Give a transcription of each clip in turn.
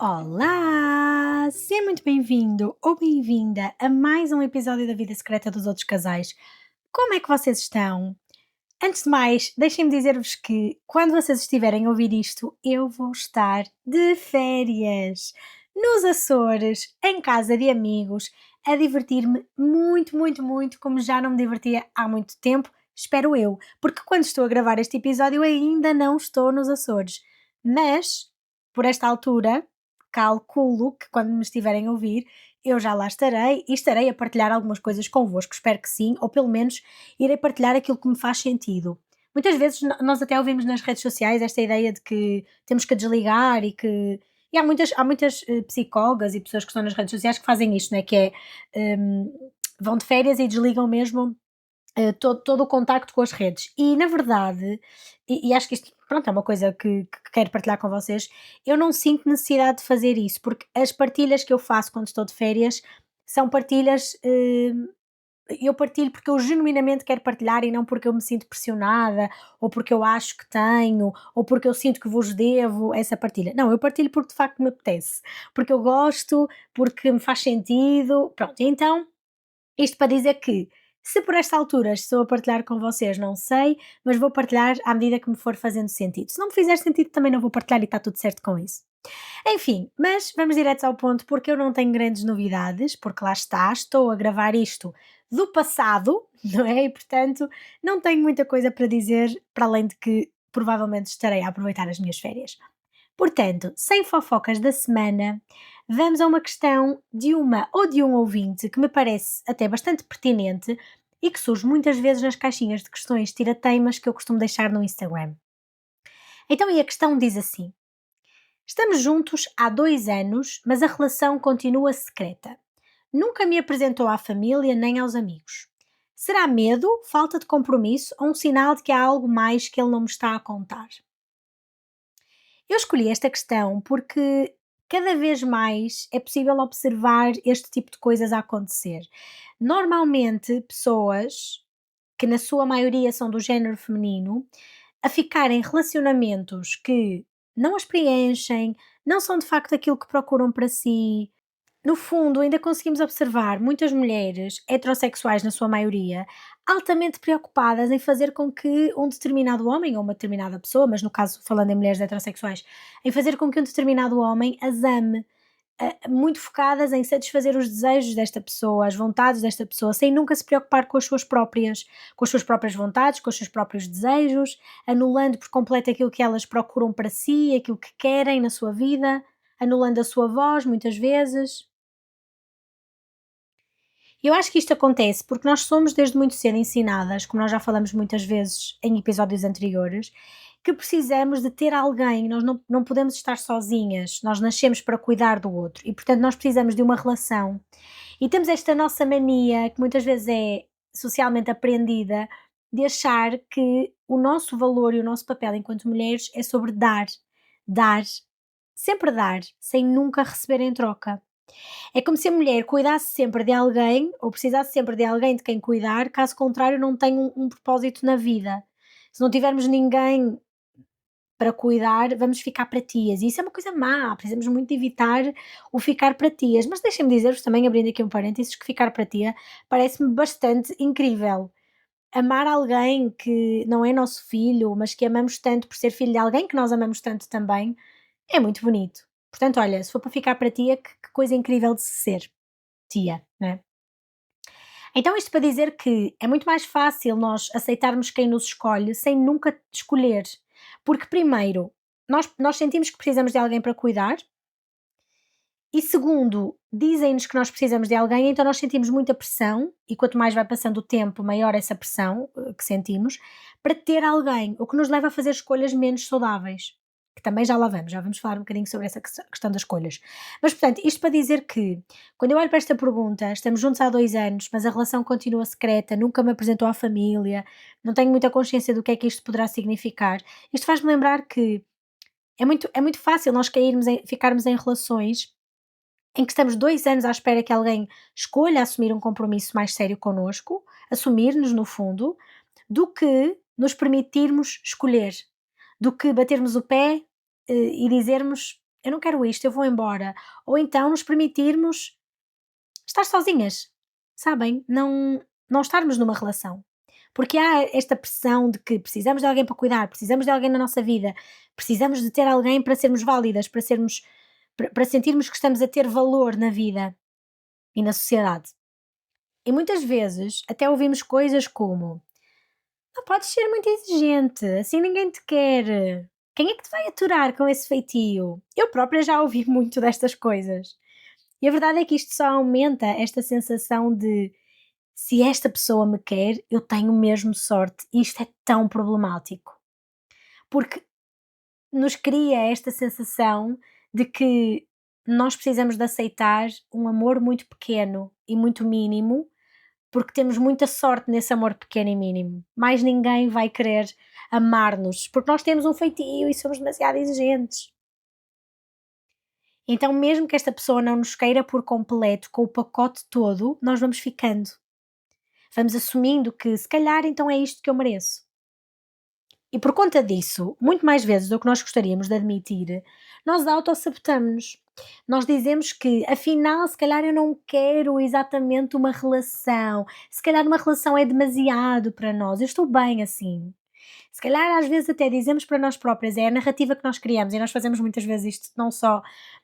Olá! Seja muito bem-vindo ou bem-vinda a mais um episódio da Vida Secreta dos Outros Casais. Como é que vocês estão? Antes de mais, deixem-me dizer-vos que quando vocês estiverem a ouvir isto, eu vou estar de férias nos Açores, em casa de amigos, a divertir-me muito, muito, muito, como já não me divertia há muito tempo, espero eu, porque quando estou a gravar este episódio eu ainda não estou nos Açores. Mas, por esta altura, calculo que quando me estiverem a ouvir, eu já lá estarei e estarei a partilhar algumas coisas convosco, espero que sim, ou pelo menos irei partilhar aquilo que me faz sentido. Muitas vezes nós até ouvimos nas redes sociais esta ideia de que temos que desligar e há muitas psicólogas e pessoas que estão nas redes sociais que fazem isto, né? Que é vão de férias e desligam mesmo todo o contacto com as redes. E na verdade, e acho que isto, pronto, é uma coisa que quero partilhar com vocês, eu não sinto necessidade de fazer isso, porque as partilhas que eu faço quando estou de férias são partilhas, eu partilho porque eu genuinamente quero partilhar e não porque eu me sinto pressionada, ou porque eu acho que tenho, ou porque eu sinto que vos devo essa partilha. Não, eu partilho porque de facto me apetece, porque eu gosto, porque me faz sentido, pronto, então isto para dizer que, se por esta altura estou a partilhar com vocês, não sei, mas vou partilhar à medida que me for fazendo sentido. Se não me fizer sentido, também não vou partilhar e está tudo certo com isso. Enfim, mas vamos direto ao ponto, porque eu não tenho grandes novidades, porque lá está, estou a gravar isto do passado, não é? E portanto, não tenho muita coisa para dizer, para além de que provavelmente estarei a aproveitar as minhas férias. Portanto, sem fofocas da semana, vamos a uma questão de uma ou de um ouvinte que me parece até bastante pertinente e que surge muitas vezes nas caixinhas de questões tira-teimas que eu costumo deixar no Instagram. Então, e a questão diz assim: estamos juntos há 2 anos, mas a relação continua secreta. Nunca me apresentou à família nem aos amigos. Será medo, falta de compromisso ou um sinal de que há algo mais que ele não me está a contar? Eu escolhi esta questão porque cada vez mais é possível observar este tipo de coisas a acontecer. Normalmente, pessoas que na sua maioria são do género feminino, a ficar em relacionamentos que não as preenchem, não são de facto aquilo que procuram para si, no fundo, ainda conseguimos observar muitas mulheres, heterossexuais na sua maioria, altamente preocupadas em fazer com que um determinado homem, ou uma determinada pessoa, mas no caso falando em mulheres heterossexuais, em fazer com que um determinado homem as ame, muito focadas em satisfazer os desejos desta pessoa, as vontades desta pessoa, sem nunca se preocupar com as suas próprias vontades, com os seus próprios desejos, anulando por completo aquilo que elas procuram para si, aquilo que querem na sua vida, anulando a sua voz muitas vezes. Eu acho que isto acontece porque nós somos desde muito cedo ensinadas, como nós já falamos muitas vezes em episódios anteriores, que precisamos de ter alguém, nós não podemos estar sozinhas, nós nascemos para cuidar do outro e, portanto, nós precisamos de uma relação. E temos esta nossa mania, que muitas vezes é socialmente aprendida, de achar que o nosso valor e o nosso papel enquanto mulheres é sobre dar, dar, sempre dar, sem nunca receber em troca. É como se a mulher cuidasse sempre de alguém, ou precisasse sempre de alguém de quem cuidar, caso contrário, não tem um propósito na vida. Se não tivermos ninguém para cuidar, vamos ficar para tias. E isso é uma coisa má, precisamos muito de evitar o ficar para tias. Mas deixem-me dizer-vos também, abrindo aqui um parênteses, que ficar para tia parece-me bastante incrível. Amar alguém que não é nosso filho, mas que amamos tanto por ser filho de alguém que nós amamos tanto também, é muito bonito. Portanto, olha, se for para ficar para tia, que coisa incrível de se ser tia, né? Então, isto para dizer que é muito mais fácil nós aceitarmos quem nos escolhe sem nunca escolher. Porque, primeiro, nós sentimos que precisamos de alguém para cuidar, e segundo, dizem-nos que nós precisamos de alguém, então nós sentimos muita pressão, e quanto mais vai passando o tempo, maior essa pressão que sentimos, para ter alguém, o que nos leva a fazer escolhas menos saudáveis. Que também já vamos falar um bocadinho sobre essa questão das escolhas. Mas, portanto, isto para dizer que, quando eu olho para esta pergunta, estamos juntos há 2 anos, mas a relação continua secreta, nunca me apresentou à família, não tenho muita consciência do que é que isto poderá significar. Isto faz-me lembrar que é muito fácil nós ficarmos em relações em que estamos 2 anos à espera que alguém escolha assumir um compromisso mais sério connosco, assumir-nos no fundo, do que nos permitirmos escolher, do que batermos o pé, e dizermos: eu não quero isto, eu vou embora. Ou então nos permitirmos estar sozinhas, sabem? Não estarmos numa relação. Porque há esta pressão de que precisamos de alguém para cuidar, precisamos de alguém na nossa vida, precisamos de ter alguém para sermos válidas, para sentirmos que estamos a ter valor na vida e na sociedade. E muitas vezes até ouvimos coisas como: não podes ser muito exigente, assim ninguém te quer. Quem é que te vai aturar com esse feitio? Eu própria já ouvi muito destas coisas. E a verdade é que isto só aumenta esta sensação de: se esta pessoa me quer, eu tenho mesmo sorte. E isto é tão problemático. Porque nos cria esta sensação de que nós precisamos de aceitar um amor muito pequeno e muito mínimo, porque temos muita sorte nesse amor pequeno e mínimo. Mais ninguém vai querer amar-nos, porque nós temos um feitio e somos demasiado exigentes. Então, mesmo que esta pessoa não nos queira por completo, com o pacote todo, nós vamos ficando. Vamos assumindo que se calhar então é isto que eu mereço. E por conta disso, muito mais vezes do que nós gostaríamos de admitir, nós autossabotamos-nos. Nós dizemos que, afinal, se calhar eu não quero exatamente uma relação, se calhar uma relação é demasiado para nós, eu estou bem assim. Se calhar às vezes até dizemos para nós próprias, é a narrativa que nós criamos, e nós fazemos muitas vezes isto não só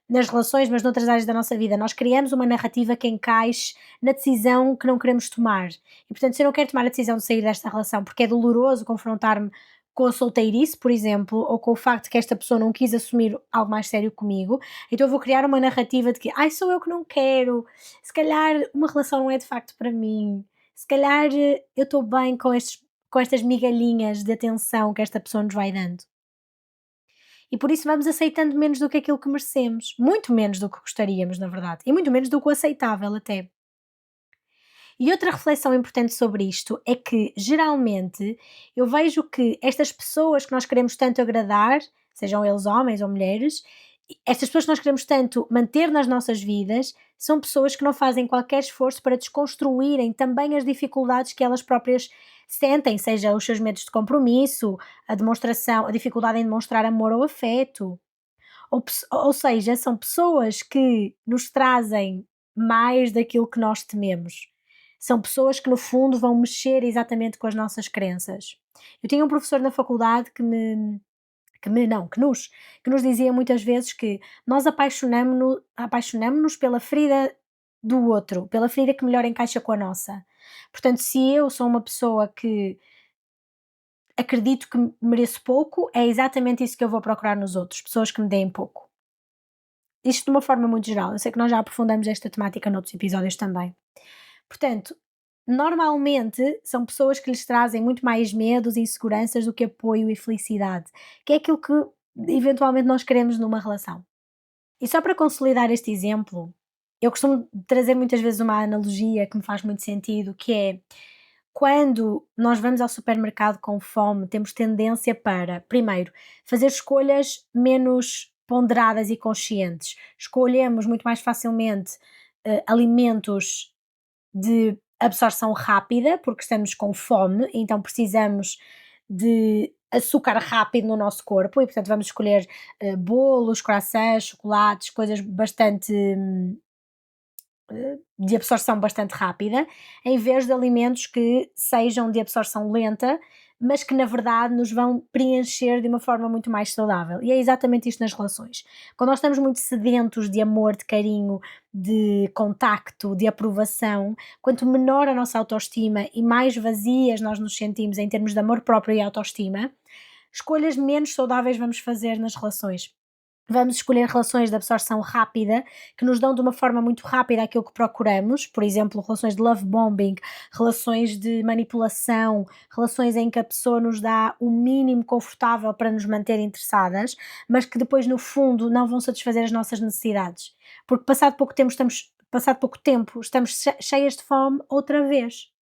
nas relações, mas noutras áreas da nossa vida. Nós criamos uma narrativa que encaixe na decisão que não queremos tomar. E portanto, se eu não quero tomar a decisão de sair desta relação porque é doloroso confrontar-me com a solteirice, por exemplo, ou com o facto de que esta pessoa não quis assumir algo mais sério comigo, então eu vou criar uma narrativa de que, ai, sou eu que não quero, se calhar uma relação não é de facto para mim, se calhar eu estou bem com estas migalhinhas de atenção que esta pessoa nos vai dando. E por isso vamos aceitando menos do que aquilo que merecemos, muito menos do que gostaríamos, na verdade, e muito menos do que o aceitável até. E outra reflexão importante sobre isto é que, geralmente, eu vejo que estas pessoas que nós queremos tanto agradar, sejam eles homens ou mulheres, estas pessoas que nós queremos tanto manter nas nossas vidas, são pessoas que não fazem qualquer esforço para desconstruírem também as dificuldades que elas próprias sentem, seja os seus medos de compromisso, a dificuldade em demonstrar amor ou afeto. Ou seja, são pessoas que nos trazem mais daquilo que nós tememos. São pessoas que, no fundo, vão mexer exatamente com as nossas crenças. Eu tinha um professor na faculdade que me não, que nos dizia muitas vezes que nós apaixonamo-nos pela ferida do outro, pela ferida que melhor encaixa com a nossa. Portanto, se eu sou uma pessoa que acredito que mereço pouco, é exatamente isso que eu vou procurar nos outros, pessoas que me deem pouco. Isto de uma forma muito geral, eu sei que nós já aprofundamos esta temática noutros episódios também. Portanto, normalmente são pessoas que lhes trazem muito mais medos e inseguranças do que apoio e felicidade, que é aquilo que eventualmente nós queremos numa relação. E só para consolidar este exemplo, eu costumo trazer muitas vezes uma analogia que me faz muito sentido, que é quando nós vamos ao supermercado com fome, temos tendência para, primeiro, fazer escolhas menos ponderadas e conscientes. Escolhemos muito mais facilmente alimentos de absorção rápida, porque estamos com fome, então precisamos de açúcar rápido no nosso corpo e, portanto, vamos escolher bolos, croissants, chocolates, coisas bastante de absorção bastante rápida, em vez de alimentos que sejam de absorção lenta, mas que na verdade nos vão preencher de uma forma muito mais saudável. E é exatamente isto nas relações. Quando nós estamos muito sedentos de amor, de carinho, de contacto, de aprovação, quanto menor a nossa autoestima e mais vazias nós nos sentimos em termos de amor próprio e autoestima, escolhas menos saudáveis vamos fazer nas relações. Vamos escolher relações de absorção rápida, que nos dão de uma forma muito rápida aquilo que procuramos, por exemplo, relações de love bombing, relações de manipulação, relações em que a pessoa nos dá o mínimo confortável para nos manter interessadas, mas que depois, no fundo, não vão satisfazer as nossas necessidades. Porque passado pouco tempo, estamos cheias de fome outra vez.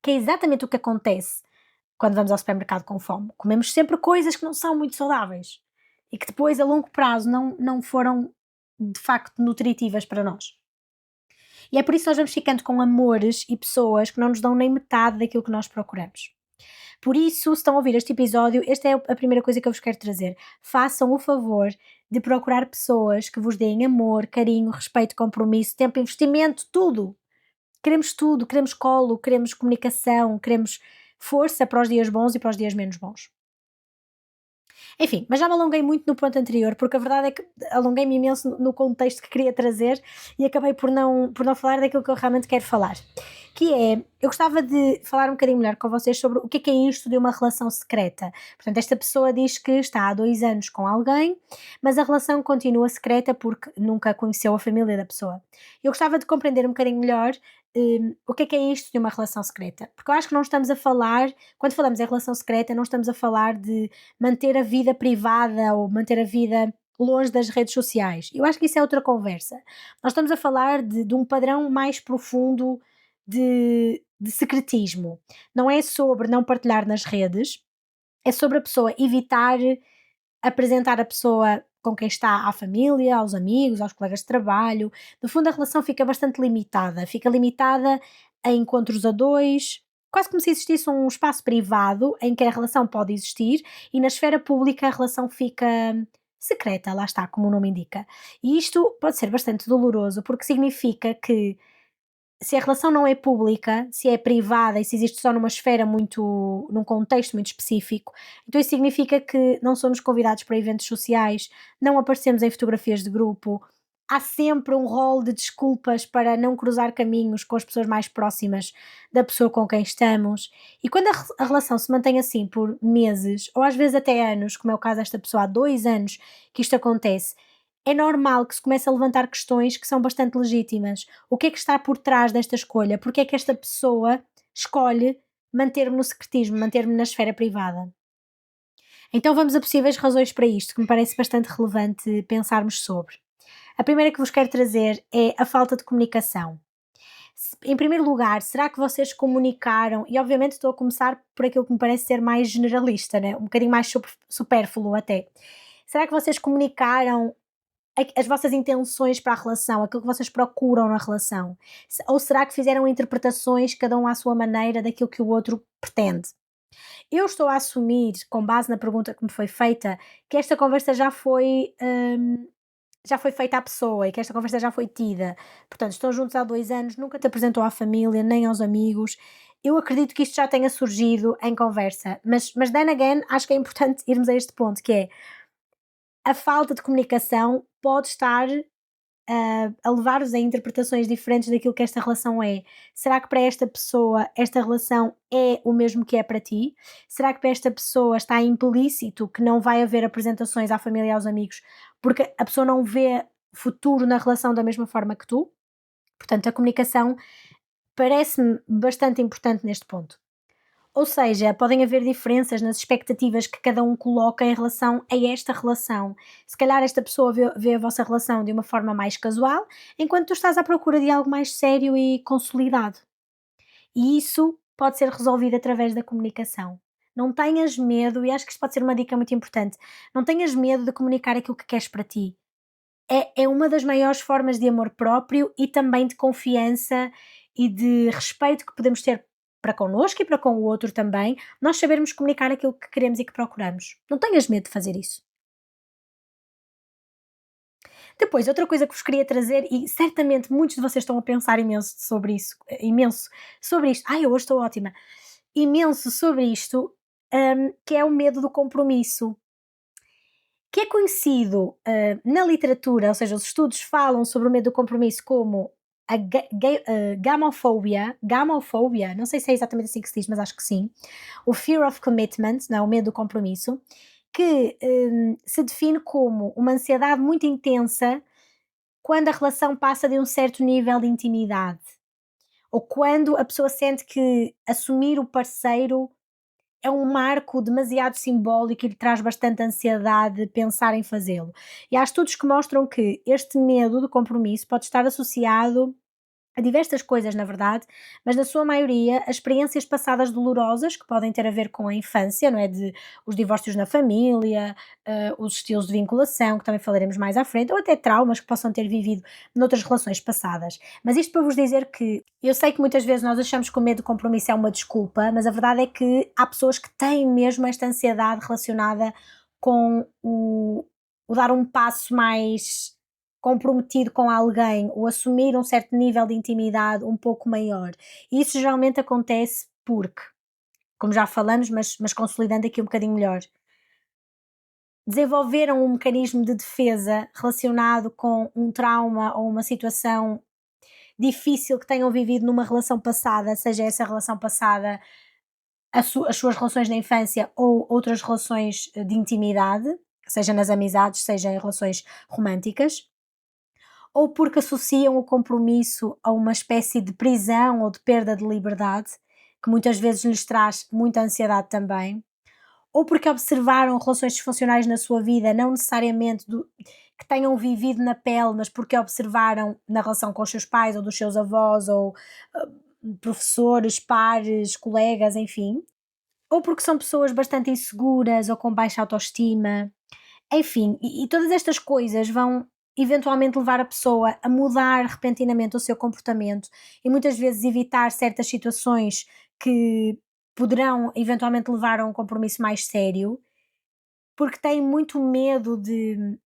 Que é exatamente o que acontece quando vamos ao supermercado com fome. Comemos sempre coisas que não são muito saudáveis e que depois, a longo prazo, não foram de facto nutritivas para nós. E é por isso que nós vamos ficando com amores e pessoas que não nos dão nem metade daquilo que nós procuramos. Por isso, se estão a ouvir este episódio, esta é a primeira coisa que eu vos quero trazer. Façam o favor de procurar pessoas que vos deem amor, carinho, respeito, compromisso, tempo, investimento, tudo. Queremos tudo, queremos colo, queremos comunicação, queremos força para os dias bons e para os dias menos bons. Enfim, mas já me alonguei muito no ponto anterior, porque a verdade é que alonguei-me imenso no contexto que queria trazer e acabei por não falar daquilo que eu realmente quero falar. Que é, eu gostava de falar um bocadinho melhor com vocês sobre o que é isto de uma relação secreta. Portanto, esta pessoa diz que está há 2 anos com alguém, mas a relação continua secreta porque nunca conheceu a família da pessoa. Eu gostava de compreender um bocadinho melhor o que é isto de uma relação secreta. Porque eu acho que não estamos a falar, quando falamos em relação secreta, não estamos a falar de manter a vida privada ou manter a vida longe das redes sociais. Eu acho que isso é outra conversa. Nós estamos a falar de um padrão mais profundo de secretismo. Não é sobre não partilhar nas redes, é sobre a pessoa evitar apresentar a pessoa com quem está à família, aos amigos, aos colegas de trabalho. No fundo, a relação fica bastante limitada. Fica limitada a encontros a dois, quase como se existisse um espaço privado em que a relação pode existir e na esfera pública a relação fica secreta, lá está, como o nome indica. E isto pode ser bastante doloroso porque significa que se a relação não é pública, se é privada e se existe só numa esfera muito, num contexto muito específico, então isso significa que não somos convidados para eventos sociais, não aparecemos em fotografias de grupo, há sempre um rol de desculpas para não cruzar caminhos com as pessoas mais próximas da pessoa com quem estamos. E quando a relação se mantém assim por meses, ou às vezes até anos, como é o caso desta pessoa, há 2 anos que isto acontece, é normal que se comece a levantar questões que são bastante legítimas. O que é que está por trás desta escolha? Porque é que esta pessoa escolhe manter-me no secretismo, manter-me na esfera privada? Então vamos a possíveis razões para isto, que me parece bastante relevante pensarmos sobre. A primeira que vos quero trazer é a falta de comunicação. Em primeiro lugar, será que vocês comunicaram? E obviamente estou a começar por aquilo que me parece ser mais generalista, né? Um bocadinho mais supérfluo até. Será que vocês comunicaram as vossas intenções para a relação, aquilo que vocês procuram na relação? Ou será que fizeram interpretações, cada um à sua maneira, daquilo que o outro pretende? Eu estou a assumir, com base na pergunta que me foi feita, que esta conversa já foi feita à pessoa e que esta conversa já foi tida. Portanto, estão juntos há 2 anos, nunca te apresentou à família, nem aos amigos. Eu acredito que isto já tenha surgido em conversa, mas then again, acho que é importante irmos a este ponto, que é a falta de comunicação pode estar a levar-vos a interpretações diferentes daquilo que esta relação é. Será que para esta pessoa esta relação é o mesmo que é para ti? Será que para esta pessoa está implícito que não vai haver apresentações à família e aos amigos porque a pessoa não vê futuro na relação da mesma forma que tu? Portanto, a comunicação parece-me bastante importante neste ponto. Ou seja, podem haver diferenças nas expectativas que cada um coloca em relação a esta relação. Se calhar esta pessoa vê a vossa relação de uma forma mais casual, enquanto tu estás à procura de algo mais sério e consolidado. E isso pode ser resolvido através da comunicação. Não tenhas medo, e acho que isto pode ser uma dica muito importante, não tenhas medo de comunicar aquilo que queres para ti. É uma das maiores formas de amor próprio e também de confiança e de respeito que podemos ter para connosco e para com o outro também, nós sabermos comunicar aquilo que queremos e que procuramos. Não tenhas medo de fazer isso. Depois, outra coisa que vos queria trazer, e certamente muitos de vocês estão a pensar imenso sobre isto. Ai, eu hoje estou ótima. Imenso sobre isto, que é o medo do compromisso. Que é conhecido na literatura, ou seja, os estudos falam sobre o medo do compromisso como a gamofobia, não sei se é exatamente assim que se diz, mas acho que sim, o fear of commitment, não é? O medo do compromisso, que se define como uma ansiedade muito intensa quando a relação passa de um certo nível de intimidade, ou quando a pessoa sente que assumir o parceiro é um marco demasiado simbólico e lhe traz bastante ansiedade pensar em fazê-lo. E há estudos que mostram que este medo do compromisso pode estar associado a diversas coisas, na verdade, mas na sua maioria, as experiências passadas dolorosas que podem ter a ver com a infância, não é? De os divórcios na família, os estilos de vinculação, que também falaremos mais à frente, ou até traumas que possam ter vivido noutras relações passadas. Mas isto para vos dizer que eu sei que muitas vezes nós achamos que o medo do compromisso é uma desculpa, mas a verdade é que há pessoas que têm mesmo esta ansiedade relacionada com o dar um passo mais comprometido com alguém, o assumir um certo nível de intimidade um pouco maior. E isso geralmente acontece porque, como já falamos, mas consolidando aqui um bocadinho melhor, desenvolveram um mecanismo de defesa relacionado com um trauma ou uma situação difícil que tenham vivido numa relação passada, seja essa relação passada as suas relações na infância ou outras relações de intimidade, seja nas amizades, seja em relações românticas, ou porque associam o compromisso a uma espécie de prisão ou de perda de liberdade, que muitas vezes lhes traz muita ansiedade também, ou porque observaram relações disfuncionais na sua vida, não necessariamente que tenham vivido na pele, mas porque observaram na relação com os seus pais ou dos seus avós ou professores, pares, colegas, enfim, ou porque são pessoas bastante inseguras ou com baixa autoestima, enfim, e todas estas coisas vão eventualmente levar a pessoa a mudar repentinamente o seu comportamento e muitas vezes evitar certas situações que poderão eventualmente levar a um compromisso mais sério, porque têm muito medo de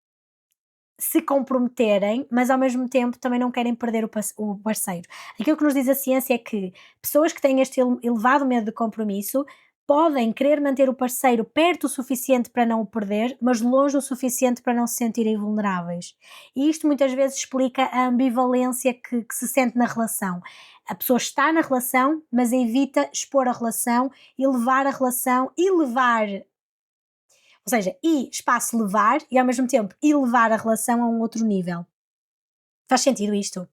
se comprometerem, mas ao mesmo tempo também não querem perder o parceiro. Aquilo que nos diz a ciência é que pessoas que têm este elevado medo de compromisso podem querer manter o parceiro perto o suficiente para não o perder, mas longe o suficiente para não se sentirem vulneráveis. E isto muitas vezes explica a ambivalência que se sente na relação. A pessoa está na relação, mas evita expor a relação e levar a relação e levar, ou seja, e espaço levar e ao mesmo tempo elevar a relação a um outro nível. Faz sentido isto?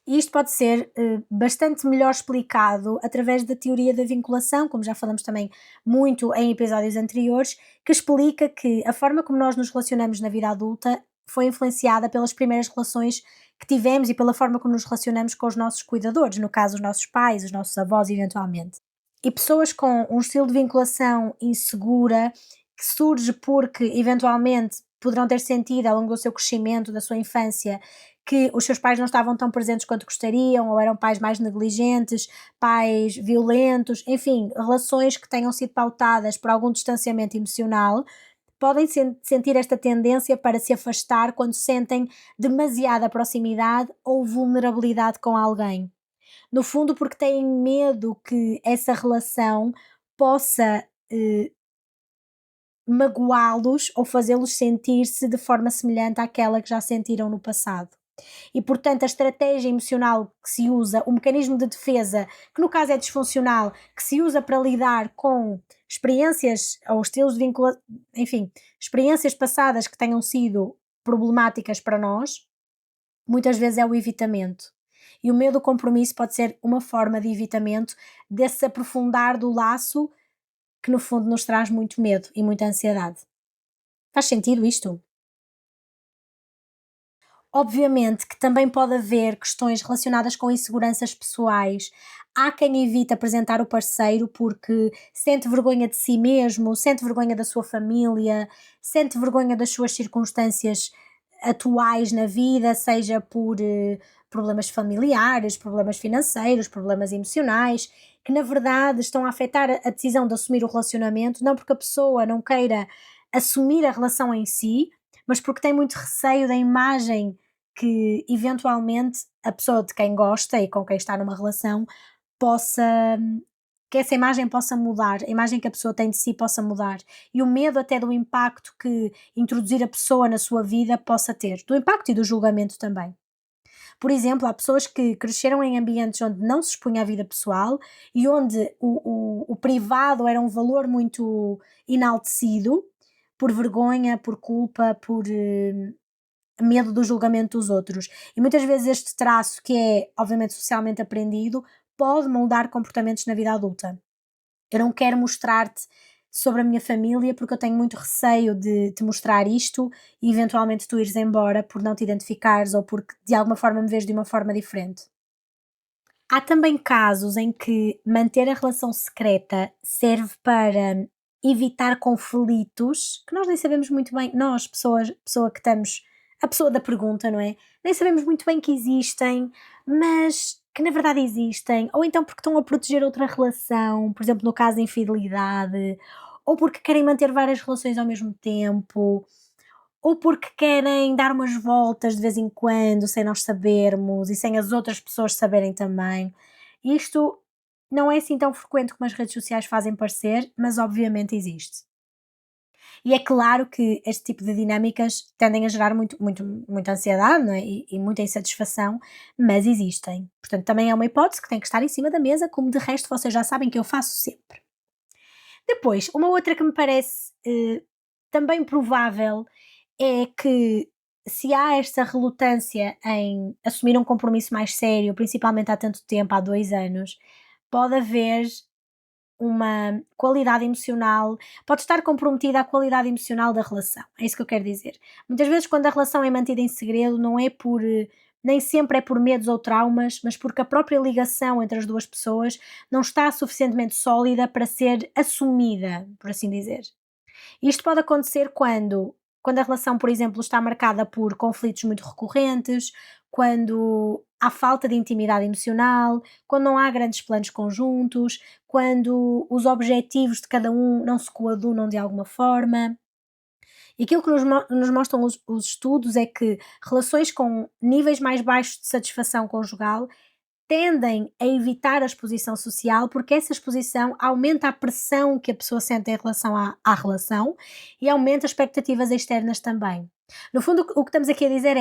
E isto pode ser bastante melhor explicado através da teoria da vinculação, como já falamos também muito em episódios anteriores, que explica que a forma como nós nos relacionamos na vida adulta foi influenciada pelas primeiras relações que tivemos e pela forma como nos relacionamos com os nossos cuidadores, no caso os nossos pais, os nossos avós, eventualmente. E pessoas com um estilo de vinculação insegura, que surge porque eventualmente poderão ter sentido ao longo do seu crescimento, da sua infância, que os seus pais não estavam tão presentes quanto gostariam, ou eram pais mais negligentes, pais violentos, enfim, relações que tenham sido pautadas por algum distanciamento emocional, podem sentir esta tendência para se afastar quando sentem demasiada proximidade ou vulnerabilidade com alguém. No fundo, porque têm medo que essa relação possa magoá-los ou fazê-los sentir-se de forma semelhante àquela que já sentiram no passado. E, portanto, a estratégia emocional que se usa, o mecanismo de defesa, que no caso é disfuncional, que se usa para lidar com experiências ou estilos de vinculação, enfim, experiências passadas que tenham sido problemáticas para nós, muitas vezes é o evitamento. E o medo do compromisso pode ser uma forma de evitamento desse aprofundar do laço que no fundo nos traz muito medo e muita ansiedade. Faz sentido isto? Obviamente que também pode haver questões relacionadas com inseguranças pessoais. Há quem evite apresentar o parceiro porque sente vergonha de si mesmo, sente vergonha da sua família, sente vergonha das suas circunstâncias atuais na vida, seja por problemas familiares, problemas financeiros, problemas emocionais, que na verdade estão a afetar a decisão de assumir o relacionamento, não porque a pessoa não queira assumir a relação em si, mas porque tem muito receio da imagem que eventualmente a pessoa de quem gosta e com quem está numa relação possa, que essa imagem possa mudar, a imagem que a pessoa tem de si possa mudar e o medo até do impacto que introduzir a pessoa na sua vida possa ter, do impacto e do julgamento também. Por exemplo, há pessoas que cresceram em ambientes onde não se expunha à vida pessoal e onde o privado era um valor muito enaltecido por vergonha, por culpa, por medo do julgamento dos outros. E muitas vezes este traço, que é obviamente socialmente aprendido, pode moldar comportamentos na vida adulta. Eu não quero mostrar-te sobre a minha família porque eu tenho muito receio de te mostrar isto e eventualmente tu ires embora por não te identificares ou porque de alguma forma me vês de uma forma diferente. Há também casos em que manter a relação secreta serve para evitar conflitos que nós nem sabemos muito bem, nós, pessoa que estamos, a pessoa da pergunta, não é? Nem sabemos muito bem que existem, mas que na verdade existem, ou então porque estão a proteger outra relação, por exemplo, no caso de infidelidade, ou porque querem manter várias relações ao mesmo tempo, ou porque querem dar umas voltas de vez em quando, sem nós sabermos e sem as outras pessoas saberem também. Isto não é assim tão frequente como as redes sociais fazem parecer, mas obviamente existe. E é claro que este tipo de dinâmicas tendem a gerar muita ansiedade, não é? E muita insatisfação, mas existem. Portanto, também é uma hipótese que tem que estar em cima da mesa, como de resto vocês já sabem que eu faço sempre. Depois, uma outra que me parece também provável é que se há esta relutância em assumir um compromisso mais sério, principalmente há tanto tempo, há 2 anos, pode haver uma qualidade emocional, pode estar comprometida a qualidade emocional da relação. É isso que eu quero dizer. Muitas vezes, quando a relação é mantida em segredo, não é por. Nem sempre é por medos ou traumas, mas porque a própria ligação entre as duas pessoas não está suficientemente sólida para ser assumida, por assim dizer. Isto pode acontecer quando a relação, por exemplo, está marcada por conflitos muito recorrentes, quando há falta de intimidade emocional, quando não há grandes planos conjuntos, quando os objetivos de cada um não se coadunam de alguma forma. E aquilo que nos mostram os estudos é que relações com níveis mais baixos de satisfação conjugal tendem a evitar a exposição social, porque essa exposição aumenta a pressão que a pessoa sente em relação à relação e aumenta as expectativas externas também. No fundo, o que estamos aqui a dizer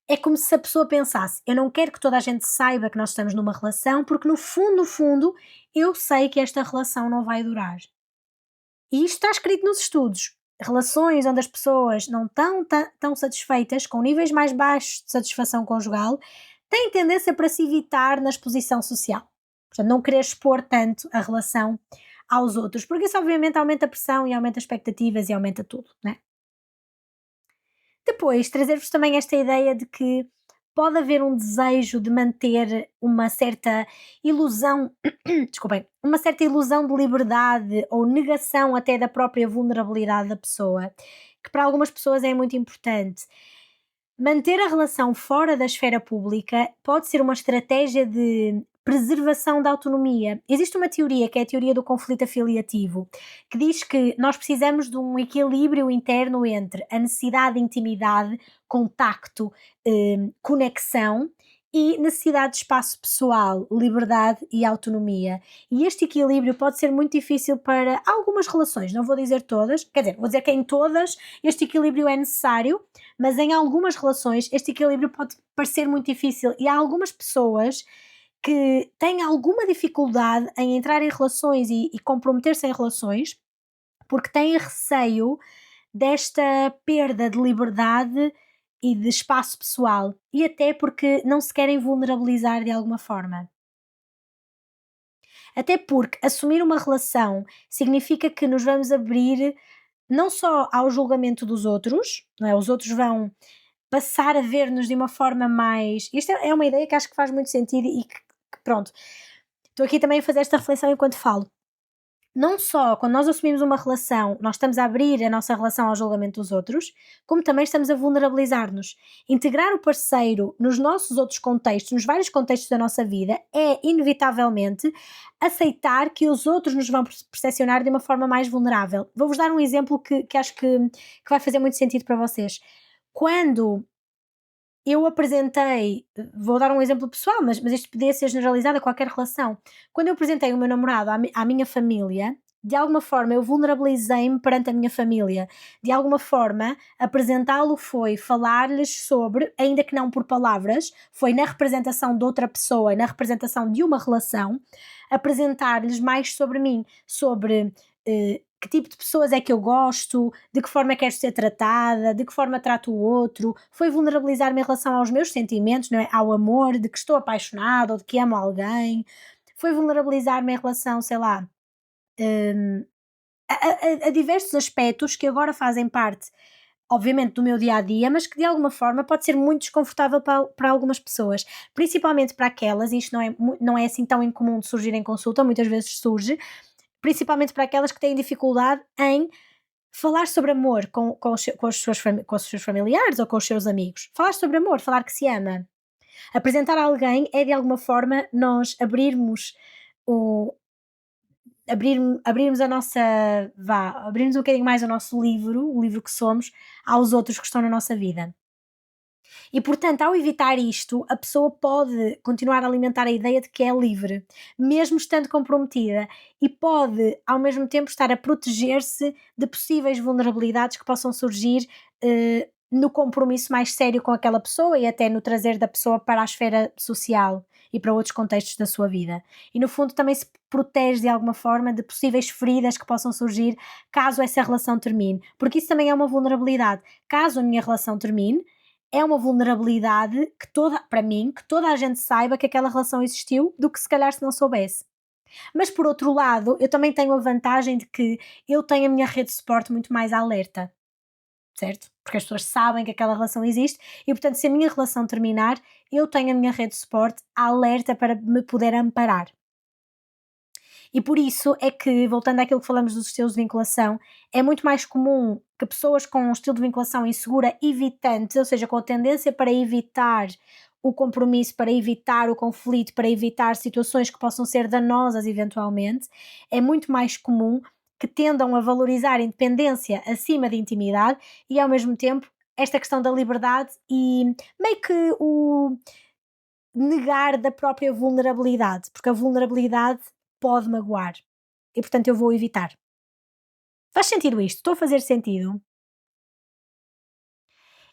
é como se a pessoa pensasse: eu não quero que toda a gente saiba que nós estamos numa relação, porque no fundo, eu sei que esta relação não vai durar. E isto está escrito nos estudos. Relações onde as pessoas não estão tão satisfeitas, com níveis mais baixos de satisfação conjugal, têm tendência para se evitar na exposição social. Portanto, não querer expor tanto a relação aos outros, porque isso obviamente aumenta a pressão e aumenta as expectativas e aumenta tudo, né? Depois, trazer-vos também esta ideia de que pode haver um desejo de manter uma certa ilusão, desculpem, uma certa ilusão de liberdade ou negação até da própria vulnerabilidade da pessoa, que para algumas pessoas é muito importante. Manter a relação fora da esfera pública pode ser uma estratégia de preservação da autonomia. Existe uma teoria, que é a teoria do conflito afiliativo, que diz que nós precisamos de um equilíbrio interno entre a necessidade de intimidade, contacto, conexão e necessidade de espaço pessoal, liberdade e autonomia. E este equilíbrio pode ser muito difícil para algumas relações, não vou dizer todas, quer dizer, vou dizer que em todas este equilíbrio é necessário, mas em algumas relações este equilíbrio pode parecer muito difícil e há algumas pessoas que têm alguma dificuldade em entrar em relações e comprometer-se em relações porque têm receio desta perda de liberdade e de espaço pessoal e até porque não se querem vulnerabilizar de alguma forma. Até porque assumir uma relação significa que nos vamos abrir não só ao julgamento dos outros, não é? Os outros vão passar a ver-nos de uma forma mais. Isto é uma ideia que acho que faz muito sentido e que pronto. Estou aqui também a fazer esta reflexão enquanto falo. Não só quando nós assumimos uma relação, nós estamos a abrir a nossa relação ao julgamento dos outros, como também estamos a vulnerabilizar-nos. Integrar o parceiro nos nossos outros contextos, nos vários contextos da nossa vida, é inevitavelmente aceitar que os outros nos vão percepcionar de uma forma mais vulnerável. Vou-vos dar um exemplo que acho que vai fazer muito sentido para vocês. Quando eu apresentei, vou dar um exemplo pessoal, mas isto podia ser generalizado a qualquer relação. Quando eu apresentei o meu namorado à minha família, de alguma forma eu vulnerabilizei-me perante a minha família. De alguma forma, apresentá-lo foi falar-lhes sobre, ainda que não por palavras, foi na representação de outra pessoa, na representação de uma relação, apresentar-lhes mais sobre mim, sobre que tipo de pessoas é que eu gosto, de que forma quero ser tratada, de que forma trato o outro, foi vulnerabilizar-me em relação aos meus sentimentos, não é? Ao amor, de que estou apaixonada ou de que amo alguém, foi vulnerabilizar-me em relação, sei lá, hum, a diversos aspectos que agora fazem parte, obviamente, do meu dia a dia, mas que de alguma forma pode ser muito desconfortável para algumas pessoas, principalmente para aquelas, e isto não é assim tão incomum de surgir em consulta, muitas vezes surge, principalmente para aquelas que têm dificuldade em falar sobre amor com os seus familiares ou com os seus amigos. Falar sobre amor, falar que se ama. Apresentar a alguém é de alguma forma nós abrirmos o, abrirmos a nossa, abrirmos um bocadinho mais o nosso livro, o livro que somos, aos outros que estão na nossa vida. E, portanto, ao evitar isto, a pessoa pode continuar a alimentar a ideia de que é livre, mesmo estando comprometida, e pode, ao mesmo tempo, estar a proteger-se de possíveis vulnerabilidades que possam surgir no compromisso mais sério com aquela pessoa e até no trazer da pessoa para a esfera social e para outros contextos da sua vida. E, no fundo, também se protege de alguma forma de possíveis feridas que possam surgir caso essa relação termine, porque isso também é uma vulnerabilidade. Caso a minha relação termine, é uma vulnerabilidade que para mim, que toda a gente saiba que aquela relação existiu, do que se calhar se não soubesse. Mas por outro lado, eu também tenho a vantagem de que eu tenho a minha rede de suporte muito mais alerta, certo? Porque as pessoas sabem que aquela relação existe e, portanto, se a minha relação terminar, eu tenho a minha rede de suporte alerta para me poder amparar. E por isso é que, voltando àquilo que falamos dos estilos de vinculação, é muito mais comum que pessoas com um estilo de vinculação insegura evitante, ou seja, com a tendência para evitar o compromisso, para evitar o conflito, para evitar situações que possam ser danosas eventualmente, é muito mais comum que tendam a valorizar a independência acima de intimidade e ao mesmo tempo esta questão da liberdade e meio que o negar da própria vulnerabilidade, porque a vulnerabilidade pode magoar e, portanto, eu vou evitar. Faz sentido isto? Estou a fazer sentido?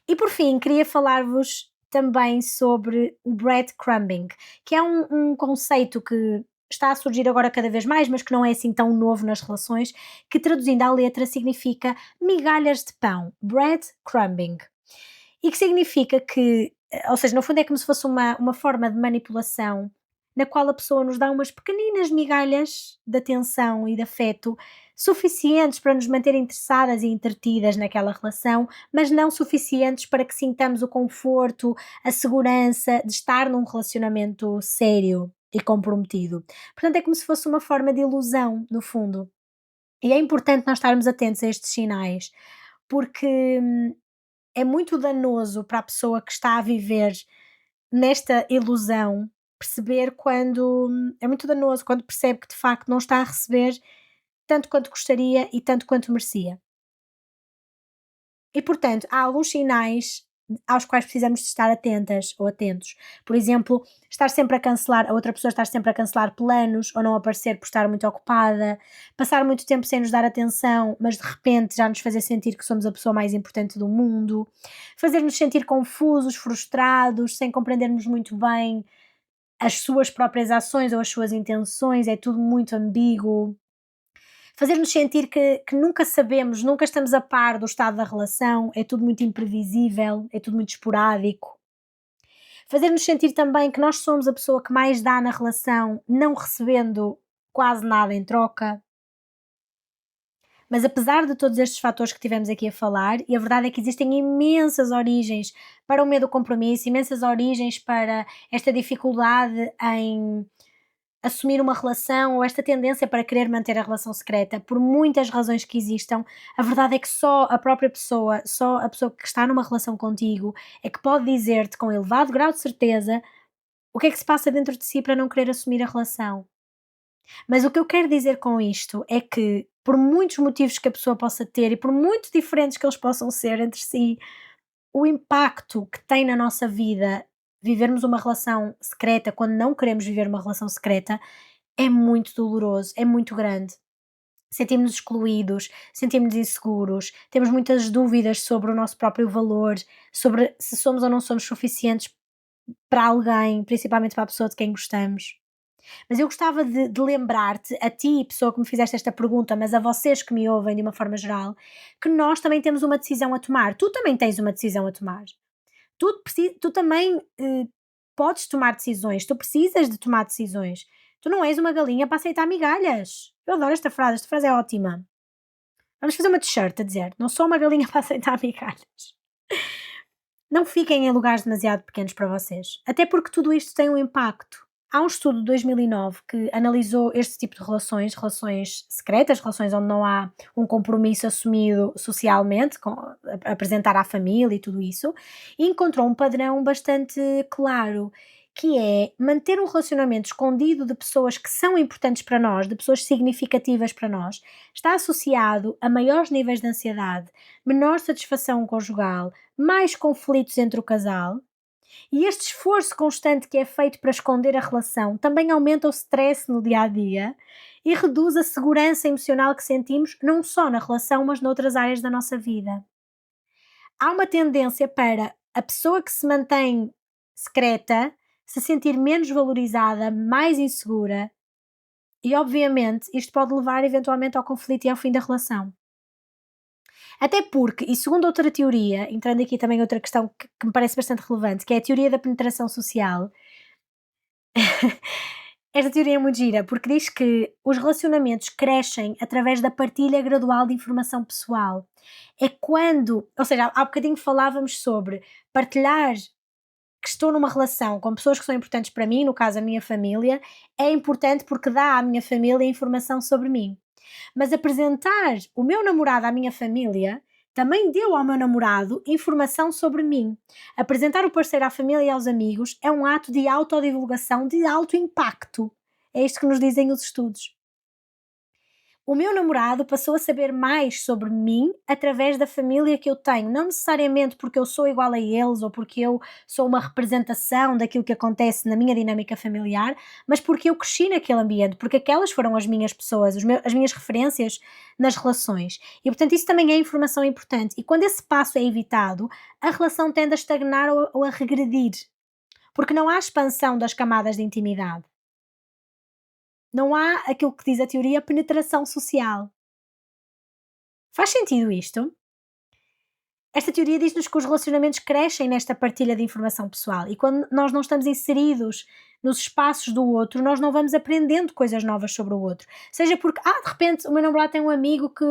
E por fim, queria falar-vos também sobre o breadcrumbing, que é um conceito que está a surgir agora cada vez mais, mas que não é assim tão novo nas relações, que traduzindo à letra significa migalhas de pão, breadcrumbing. E que significa que, ou seja, no fundo é como se fosse uma forma de manipulação na qual a pessoa nos dá umas pequeninas migalhas de atenção e de afeto suficientes para nos manter interessadas e entretidas naquela relação, mas não suficientes para que sintamos o conforto, a segurança de estar num relacionamento sério e comprometido. Portanto, é como se fosse uma forma de ilusão, no fundo. E é importante nós estarmos atentos a estes sinais, porque é muito danoso para a pessoa que está a viver nesta ilusão perceber quando é muito danoso quando percebe que de facto não está a receber tanto quanto gostaria e tanto quanto merecia. E portanto, há alguns sinais aos quais precisamos de estar atentas ou atentos. Por exemplo, estar sempre a cancelar, a outra pessoa estar sempre a cancelar planos ou não aparecer por estar muito ocupada, passar muito tempo sem nos dar atenção, mas de repente já nos fazer sentir que somos a pessoa mais importante do mundo, fazer-nos sentir confusos, frustrados, sem compreendermos muito bem as suas próprias ações ou as suas intenções, é tudo muito ambíguo. Fazer-nos sentir que nunca sabemos, nunca estamos a par do estado da relação, é tudo muito imprevisível, é tudo muito esporádico. Fazer-nos sentir também que nós somos a pessoa que mais dá na relação, não recebendo quase nada em troca. Mas apesar de todos estes fatores que tivemos aqui a falar, e a verdade é que existem imensas origens para o medo do compromisso, imensas origens para esta dificuldade em assumir uma relação ou esta tendência para querer manter a relação secreta, por muitas razões que existam, a verdade é que só a própria pessoa, só a pessoa que está numa relação contigo, é que pode dizer-te com elevado grau de certeza o que é que se passa dentro de si para não querer assumir a relação. Mas o que eu quero dizer com isto é que, por muitos motivos que a pessoa possa ter e por muito diferentes que eles possam ser entre si, o impacto que tem na nossa vida vivermos uma relação secreta quando não queremos viver uma relação secreta é muito doloroso, é muito grande. Sentimos-nos excluídos, sentimos-nos inseguros, temos muitas dúvidas sobre o nosso próprio valor, sobre se somos ou não somos suficientes para alguém, principalmente para a pessoa de quem gostamos. Mas eu gostava de lembrar-te, a ti, pessoa que me fizeste esta pergunta, mas a vocês que me ouvem de uma forma geral, que nós também temos uma decisão a tomar. Tu também tens uma decisão a tomar. Tu também podes tomar decisões, tu precisas de tomar decisões. Tu não és uma galinha para aceitar migalhas. Eu adoro esta frase é ótima. Vamos fazer uma t-shirt a dizer: não sou uma galinha para aceitar migalhas. Não fiquem em lugares demasiado pequenos para vocês, até porque tudo isto tem um impacto. Há um estudo de 2009 que analisou este tipo de relações, relações secretas, relações onde não há um compromisso assumido socialmente, com apresentar à família e tudo isso, e encontrou um padrão bastante claro, que é manter um relacionamento escondido de pessoas que são importantes para nós, de pessoas significativas para nós, está associado a maiores níveis de ansiedade, menor satisfação conjugal, mais conflitos entre o casal. E este esforço constante que é feito para esconder a relação também aumenta o stress no dia a dia e reduz a segurança emocional que sentimos, não só na relação, mas noutras áreas da nossa vida. Há uma tendência para a pessoa que se mantém secreta se sentir menos valorizada, mais insegura, e obviamente isto pode levar eventualmente ao conflito e ao fim da relação. Até porque, e segundo outra teoria, entrando aqui também outra questão que me parece bastante relevante, que é a teoria da penetração social. Esta teoria é muito gira, porque diz que os relacionamentos crescem através da partilha gradual de informação pessoal. É quando, ou seja, há bocadinho falávamos sobre partilhar que estou numa relação com pessoas que são importantes para mim, no caso a minha família, é importante porque dá à minha família informação sobre mim. Mas apresentar o meu namorado à minha família também deu ao meu namorado informação sobre mim. Apresentar o parceiro à família e aos amigos é um ato de autodivulgação de alto impacto. É isto que nos dizem os estudos. O meu namorado passou a saber mais sobre mim através da família que eu tenho, não necessariamente porque eu sou igual a eles ou porque eu sou uma representação daquilo que acontece na minha dinâmica familiar, mas porque eu cresci naquele ambiente, porque aquelas foram as minhas pessoas, as minhas referências nas relações. E portanto isso também é informação importante. E quando esse passo é evitado, a relação tende a estagnar ou a regredir, porque não há expansão das camadas de intimidade. Não há aquilo que diz a teoria penetração social. Faz sentido isto? Esta teoria diz-nos que os relacionamentos crescem nesta partilha de informação pessoal e quando nós não estamos inseridos nos espaços do outro, nós não vamos aprendendo coisas novas sobre o outro. Seja porque, de repente o meu namorado tem um amigo que,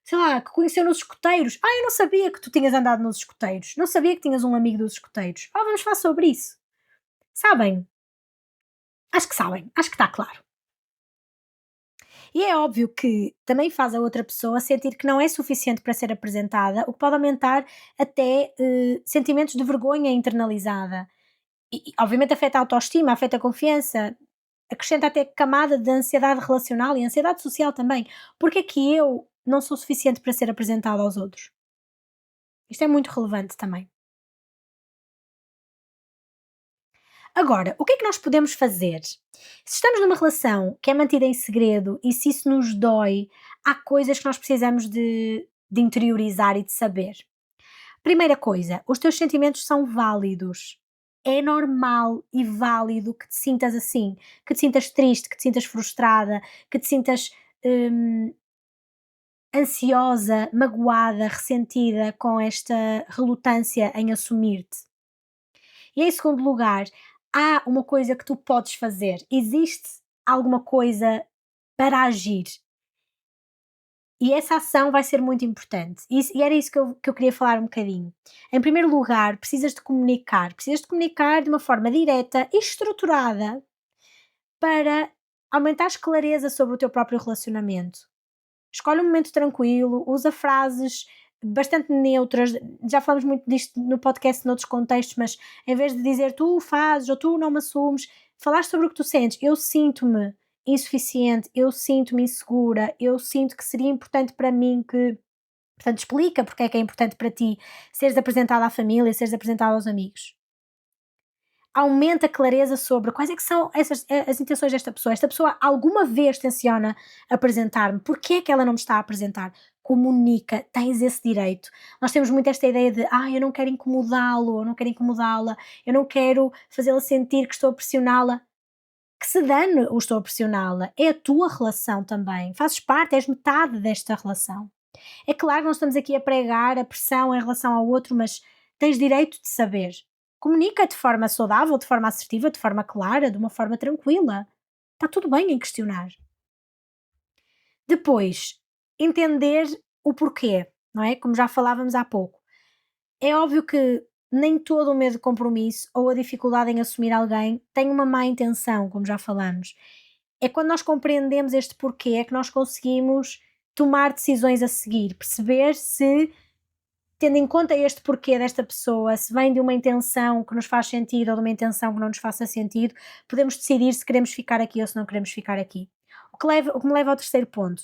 sei lá, que conheceu nos escoteiros. Eu não sabia que tu tinhas andado nos escoteiros. Não sabia que tinhas um amigo dos escoteiros. Vamos falar sobre isso. Sabem? Acho que sabem. Acho que está claro. E é óbvio que também faz a outra pessoa sentir que não é suficiente para ser apresentada, o que pode aumentar até sentimentos de vergonha internalizada. E obviamente afeta a autoestima, afeta a confiança, acrescenta até camada de ansiedade relacional e ansiedade social também. Porque é que eu não sou suficiente para ser apresentada aos outros? Isto é muito relevante também. Agora, o que é que nós podemos fazer? Se estamos numa relação que é mantida em segredo e se isso nos dói, há coisas que nós precisamos de interiorizar e de saber. Primeira coisa, os teus sentimentos são válidos. É normal e válido que te sintas assim, que te sintas triste, que te sintas frustrada, que te sintas hum, ansiosa, magoada, ressentida com esta relutância em assumir-te. E em segundo lugar, há uma coisa que tu podes fazer. Existe alguma coisa para agir. E essa ação vai ser muito importante. E era isso que eu queria falar um bocadinho. Em primeiro lugar, precisas de comunicar. Precisas de comunicar de uma forma direta e estruturada para aumentares clareza sobre o teu próprio relacionamento. Escolhe um momento tranquilo, usa frases bastante neutras. Já falamos muito disto no podcast noutros contextos, mas em vez de dizer tu fazes ou tu não me assumes, falar sobre o que tu sentes. Eu sinto-me insuficiente, eu sinto-me insegura, eu sinto que seria importante para mim que. Portanto, explica porque é que é importante para ti seres apresentado à família, seres apresentado aos amigos. Aumenta a clareza sobre quais é que são as intenções desta pessoa. Esta pessoa alguma vez tenciona apresentar-me? Porquê é que ela não me está a apresentar? Comunica, tens esse direito. Nós temos muito esta ideia de eu não quero incomodá-lo, eu não quero incomodá-la, eu não quero fazê-la sentir que estou a pressioná-la. Que se dane o estou a pressioná-la. É a tua relação também. Fazes parte, és metade desta relação. É claro que nós estamos aqui a pregar a pressão em relação ao outro, mas tens direito de saber. Comunica de forma saudável, de forma assertiva, de forma clara, de uma forma tranquila. Está tudo bem em questionar. Depois, entender o porquê, não é? Como já falávamos há pouco. É óbvio que nem todo o medo de compromisso ou a dificuldade em assumir alguém tem uma má intenção, como já falamos. É quando nós compreendemos este porquê é que nós conseguimos tomar decisões a seguir, perceber se tendo em conta este porquê desta pessoa, se vem de uma intenção que nos faz sentido ou de uma intenção que não nos faça sentido, podemos decidir se queremos ficar aqui ou se não queremos ficar aqui. O que me leva ao terceiro ponto.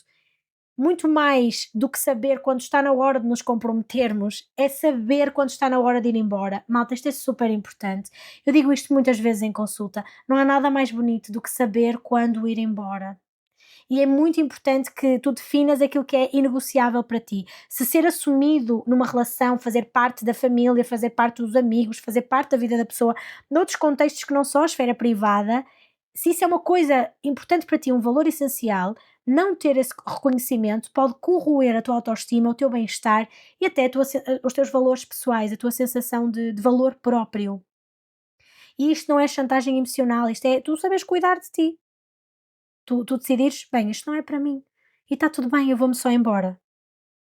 Muito mais do que saber quando está na hora de nos comprometermos, é saber quando está na hora de ir embora. Malta, isto é super importante. Eu digo isto muitas vezes em consulta. Não há nada mais bonito do que saber quando ir embora. E é muito importante que tu definas aquilo que é inegociável para ti. Se ser assumido numa relação, fazer parte da família, fazer parte dos amigos, fazer parte da vida da pessoa, noutros contextos que não só a esfera privada, se isso é uma coisa importante para ti, um valor essencial, não ter esse reconhecimento pode corroer a tua autoestima, o teu bem-estar e até os teus valores pessoais, a tua sensação de valor próprio. E isto não é chantagem emocional, isto é tu sabes cuidar de ti. Tu decidires: "Bem, isto não é para mim, e está tudo bem, eu vou-me só embora.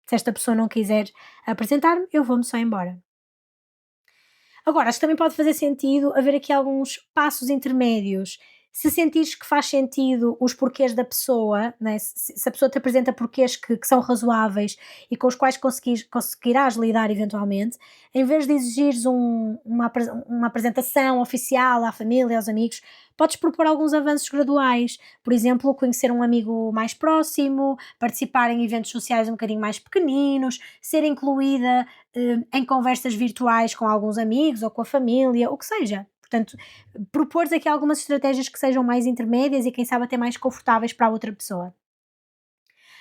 Se esta pessoa não quiser apresentar-me, eu vou-me só embora". Agora, acho que também pode fazer sentido haver aqui alguns passos intermédios. Se sentires que faz sentido os porquês da pessoa, né, se a pessoa te apresenta porquês que são razoáveis e com os quais conseguirás lidar eventualmente, em vez de exigires uma apresentação oficial à família, aos amigos, podes propor alguns avanços graduais. Por exemplo, conhecer um amigo mais próximo, participar em eventos sociais um bocadinho mais pequeninos, ser incluída em conversas virtuais com alguns amigos ou com a família, o que seja. Portanto, propores aqui algumas estratégias que sejam mais intermédias e quem sabe até mais confortáveis para a outra pessoa.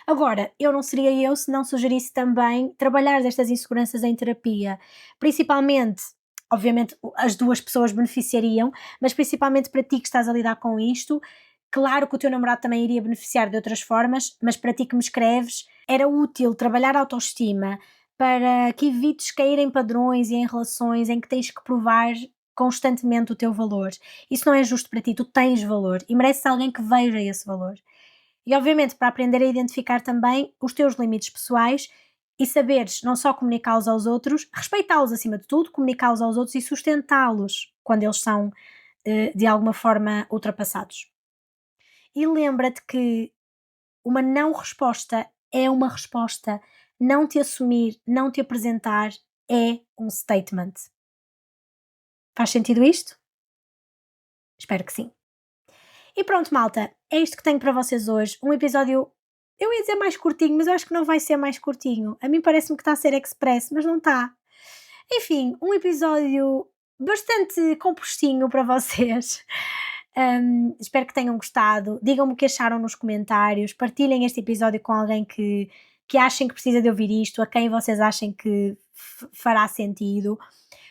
Agora, eu não seria eu se não sugerisse também trabalhar estas inseguranças em terapia, principalmente, obviamente as duas pessoas beneficiariam, mas principalmente para ti que estás a lidar com isto, claro que o teu namorado também iria beneficiar de outras formas, mas para ti que me escreves, era útil trabalhar a autoestima para que evites cair em padrões e em relações em que tens que provar constantemente o teu valor. Isso não é justo para ti, tu tens valor e mereces alguém que veja esse valor. E obviamente para aprender a identificar também os teus limites pessoais e saberes não só comunicá-los aos outros, respeitá-los acima de tudo, comunicá-los aos outros e sustentá-los quando eles são de alguma forma ultrapassados. E lembra-te que uma não resposta é uma resposta. Não te assumir, não te apresentar é um statement. Faz sentido isto? Espero que sim. E pronto, malta, é isto que tenho para vocês hoje. Um episódio, eu ia dizer mais curtinho, mas eu acho que não vai ser mais curtinho. A mim parece-me que está a ser express, mas não está. Enfim, um episódio bastante compostinho para vocês. Espero que tenham gostado. Digam-me o que acharam nos comentários. Partilhem este episódio com alguém que achem que precisa de ouvir isto, a quem vocês achem que fará sentido.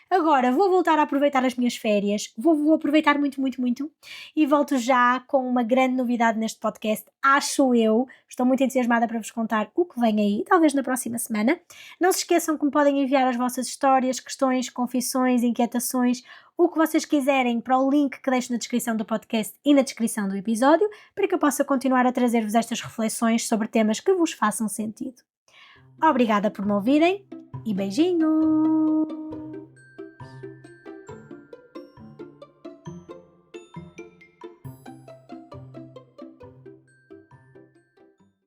Agora vou voltar a aproveitar as minhas férias, vou aproveitar muito, muito, muito e volto já com uma grande novidade neste podcast, acho eu. Estou muito entusiasmada para vos contar o que vem aí, talvez na próxima semana. Não se esqueçam que me podem enviar as vossas histórias, questões, confissões, inquietações, o que vocês quiserem para o link que deixo na descrição do podcast e na descrição do episódio, para que eu possa continuar a trazer-vos estas reflexões sobre temas que vos façam sentido. Obrigada por me ouvirem e beijinhos!